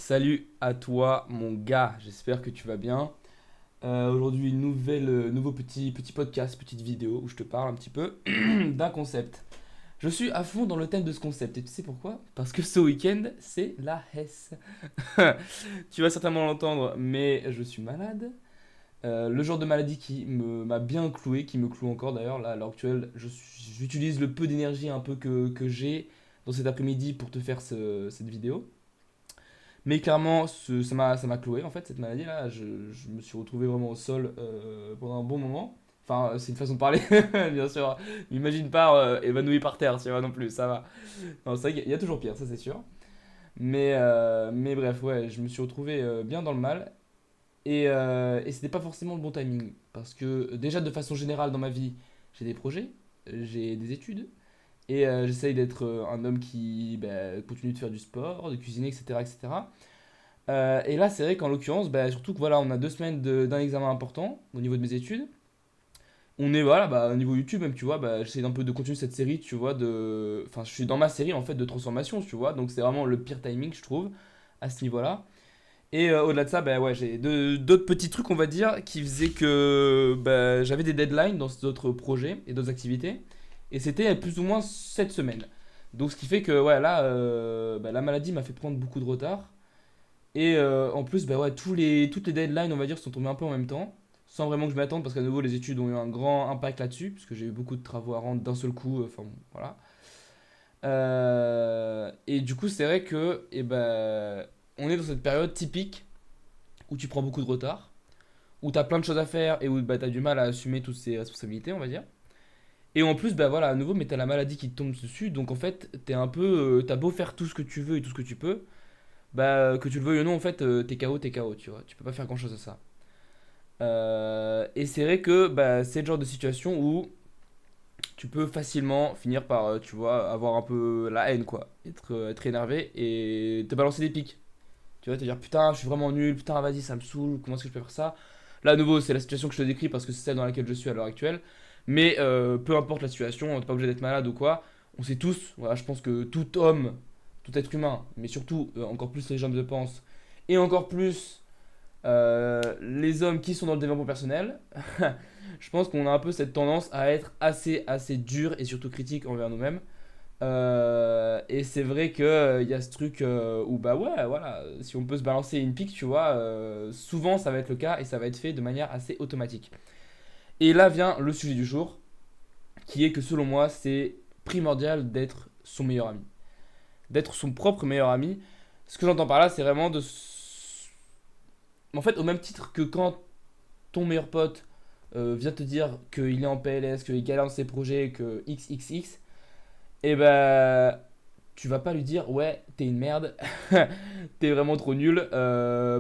Salut à toi mon gars, j'espère que tu vas bien. Aujourd'hui, nouveau petit podcast, petite vidéo où je te parle un petit peu d'un concept. Je suis à fond dans le thème de ce concept et tu sais pourquoi? Parce que ce week-end, c'est la Hesse. Tu vas certainement l'entendre, mais je suis malade. Le genre de maladie m'a bien cloué, qui me cloue encore d'ailleurs, là à l'heure actuelle. J'utilise le peu d'énergie un peu que j'ai dans cet après-midi pour te faire cette vidéo. Mais clairement, ça m'a cloué en fait, cette maladie-là. Je me suis retrouvé vraiment au sol pendant un bon moment. Enfin, c'est une façon de parler, bien sûr. N'imagine pas évanoui par terre, tu vois, non plus, ça va. Non, c'est vrai qu'il y a toujours pire, ça c'est sûr. Mais bref, ouais, je me suis retrouvé bien dans le mal. Et c'était pas forcément le bon timing. Parce que déjà, de façon générale, dans ma vie, j'ai des projets, j'ai des études. Et j'essaye d'être un homme qui continue de faire du sport, de cuisiner, etc. etc. Et là, c'est vrai qu'en l'occurrence, surtout que voilà, on a 2 semaines d'un examen important au niveau de mes études. On est voilà, au niveau YouTube même, tu vois, j'essaie un peu de continuer cette série, tu vois, enfin, je suis dans ma série en fait de transformation, tu vois, donc c'est vraiment le pire timing, je trouve, à ce niveau-là. Et au-delà de ça, ouais, j'ai d'autres petits trucs, on va dire, qui faisaient que j'avais des deadlines dans d'autres projets et d'autres activités. Et c'était plus ou moins cette semaine. Donc ce qui fait que ouais, là, la maladie m'a fait prendre beaucoup de retard. Et en plus, ouais, toutes les deadlines, on va dire, sont tombées un peu en même temps, sans vraiment que je m'attende, parce qu'à nouveau, les études ont eu un grand impact là-dessus, puisque j'ai eu beaucoup de travaux à rendre d'un seul coup, enfin bon, voilà. Et du coup, c'est vrai que on est dans cette période typique où tu prends beaucoup de retard, où tu as plein de choses à faire et où tu as du mal à assumer toutes ces responsabilités, on va dire. Et en plus, voilà, à nouveau, mais tu as la maladie qui te tombe dessus, donc en fait, t'es un peu, t'as beau faire tout ce que tu veux et tout ce que tu peux, que tu le veuilles ou non, en fait, t'es KO, tu vois. Tu peux pas faire grand chose à ça. Et c'est vrai que c'est le genre de situation où tu peux facilement finir par, tu vois, avoir un peu la haine, quoi. Être énervé et te balancer des pics. Tu vois, te dire putain, je suis vraiment nul, putain, vas-y, ça me saoule, comment est-ce que je peux faire ça? Là, à nouveau, c'est la situation que je te décris parce que c'est celle dans laquelle je suis à l'heure actuelle. Mais peu importe la situation, t'es pas obligé d'être malade ou quoi. On sait tous, voilà, je pense que tout homme, tout être humain, mais surtout, encore plus les gens, je pense, et encore plus les hommes qui sont dans le développement personnel, je pense qu'on a un peu cette tendance à être assez dur et surtout critique envers nous-mêmes. Et c'est vrai qu'il y a ce truc où, ouais, voilà, si on peut se balancer une pique, tu vois, souvent ça va être le cas et ça va être fait de manière assez automatique. Et là vient le sujet du jour, qui est que selon moi, c'est primordial d'être son meilleur ami. D'être son propre meilleur ami. Ce que j'entends par là, c'est vraiment en fait, au même titre que quand ton meilleur pote vient te dire qu'il est en PLS, qu'il galère dans ses projets, que XXX, et tu vas pas lui dire ouais, t'es une merde, t'es vraiment trop nul,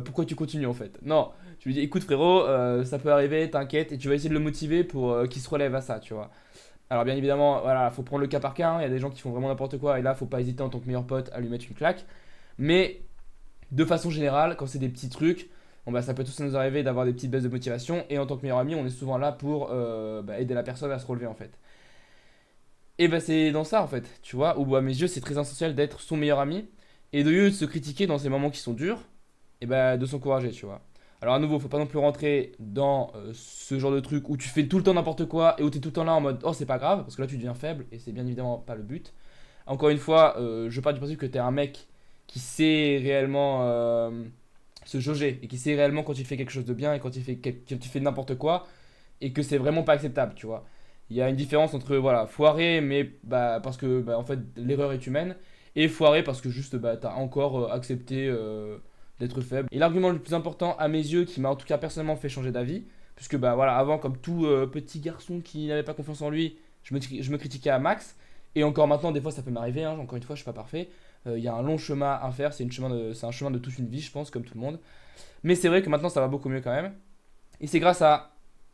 pourquoi tu continues en fait? Non, tu lui dis écoute frérot, ça peut arriver, t'inquiète, et tu vas essayer de le motiver pour qu'il se relève à ça, tu vois. Alors bien évidemment, voilà, faut prendre le cas par cas, hein, il y a des gens qui font vraiment n'importe quoi, et là faut pas hésiter en tant que meilleur pote à lui mettre une claque. Mais de façon générale, quand c'est des petits trucs, bon, ça peut tous nous arriver d'avoir des petites baisses de motivation. Et en tant que meilleur ami, on est souvent là pour aider la personne à se relever en fait. Et c'est dans ça en fait, tu vois, où à mes yeux c'est très essentiel d'être son meilleur ami. Et de lieu de se critiquer dans ces moments qui sont durs, et de s'encourager, tu vois. Alors à nouveau, faut pas non plus rentrer dans ce genre de truc où tu fais tout le temps n'importe quoi et où tu es tout le temps là en mode oh c'est pas grave, parce que là tu deviens faible et c'est bien évidemment pas le but. Encore une fois, je pars du principe que tu es un mec qui sait réellement se jauger et qui sait réellement quand il fait quelque chose de bien et quand il fait n'importe quoi et que c'est vraiment pas acceptable, tu vois. Il y a une différence entre voilà, foirer mais parce que en fait l'erreur est humaine et foirer parce que juste t'as encore accepté d'être faible. Et l'argument le plus important à mes yeux qui m'a en tout cas personnellement fait changer d'avis puisque voilà, avant comme tout petit garçon qui n'avait pas confiance en lui, je me critiquais à max et encore maintenant des fois ça peut m'arriver, hein, encore une fois je suis pas parfait. Il y a un long chemin à faire, c'est un chemin de toute une vie, je pense, comme tout le monde. Mais c'est vrai que maintenant, ça va beaucoup mieux quand même. Et c'est grâce à,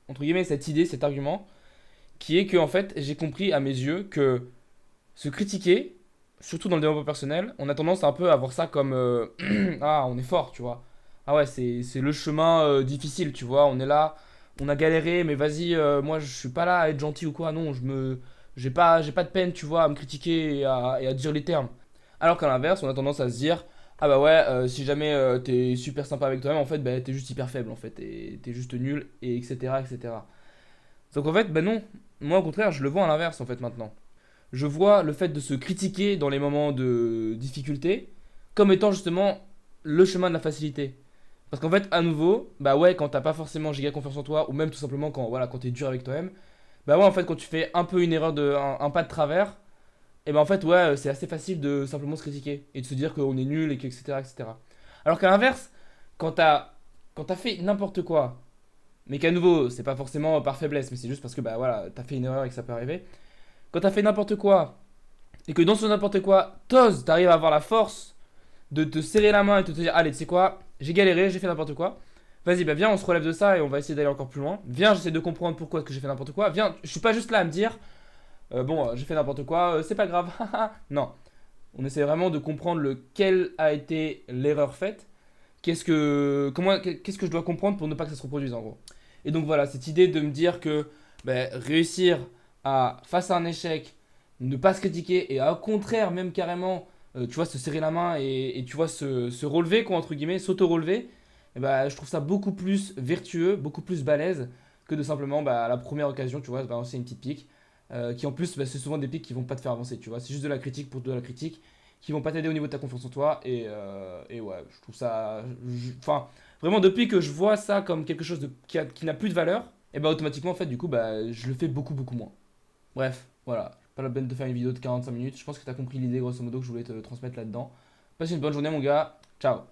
entre guillemets, cette idée, cet argument, qui est que, en fait, j'ai compris à mes yeux que se critiquer, surtout dans le développement personnel, on a tendance un peu à voir ça comme ah, on est fort, tu vois. Ah ouais, c'est le chemin difficile, tu vois. On est là, on a galéré, mais vas-y, moi je suis pas là à être gentil ou quoi. Non, j'ai pas de peine, tu vois, à me critiquer et à dire les termes. Alors qu'à l'inverse, on a tendance à se dire Ah bah ouais, si jamais t'es super sympa avec toi-même, en fait, bah t'es juste hyper faible, en fait, et t'es juste nul, et etc., etc. Donc en fait, bah non, moi au contraire, je le vois à l'inverse, en fait, maintenant. Je vois le fait de se critiquer dans les moments de difficulté comme étant justement le chemin de la facilité. Parce qu'en fait, à nouveau, bah ouais, quand t'as pas forcément giga confiance en toi, ou même tout simplement quand, voilà, quand t'es dur avec toi-même, bah ouais, en fait, quand tu fais un peu une erreur, un pas de travers, et ben en fait, ouais, c'est assez facile de simplement se critiquer et de se dire qu'on est nul et que, etc., etc. Alors qu'à l'inverse, quand t'as quand t'as fait n'importe quoi, mais qu'à nouveau, c'est pas forcément par faiblesse, mais c'est juste parce que bah voilà, t'as fait une erreur et que ça peut arriver. Quand t'as fait n'importe quoi et que dans ce n'importe quoi, t'arrives à avoir la force de te serrer la main et de te dire, allez, tu sais quoi, j'ai galéré, j'ai fait n'importe quoi. Vas-y, bah viens, on se relève de ça et on va essayer d'aller encore plus loin. Viens, j'essaie de comprendre pourquoi est-ce que j'ai fait n'importe quoi. Viens, je suis pas juste là à me dire, bon, j'ai fait n'importe quoi, c'est pas grave. Non, on essaie vraiment de comprendre quelle a été l'erreur faite. Qu'est-ce que je dois comprendre pour ne pas que ça se reproduise en gros. Et donc voilà, cette idée de me dire que ben, réussir à, face à un échec, ne pas se critiquer et au contraire, même carrément, tu vois, se serrer la main et tu vois, se relever, quoi, entre guillemets, s'auto-relever, et ben, je trouve ça beaucoup plus vertueux, beaucoup plus balèze que de simplement, bah, à la première occasion, tu vois, balancer une petite pique. Qui en plus, bah, c'est souvent des piques qui vont pas te faire avancer, tu vois. C'est juste de la critique pour de la critique qui vont pas t'aider au niveau de ta confiance en toi. Et ouais, je trouve ça. Enfin, vraiment, depuis que je vois ça comme quelque chose qui n'a plus de valeur, et bah automatiquement, en fait, du coup, bah, je le fais beaucoup, beaucoup moins. Bref, voilà. Pas la peine de faire une vidéo de 45 minutes. Je pense que tu as compris l'idée, grosso modo, que je voulais te transmettre là-dedans. Passe une bonne journée, mon gars. Ciao.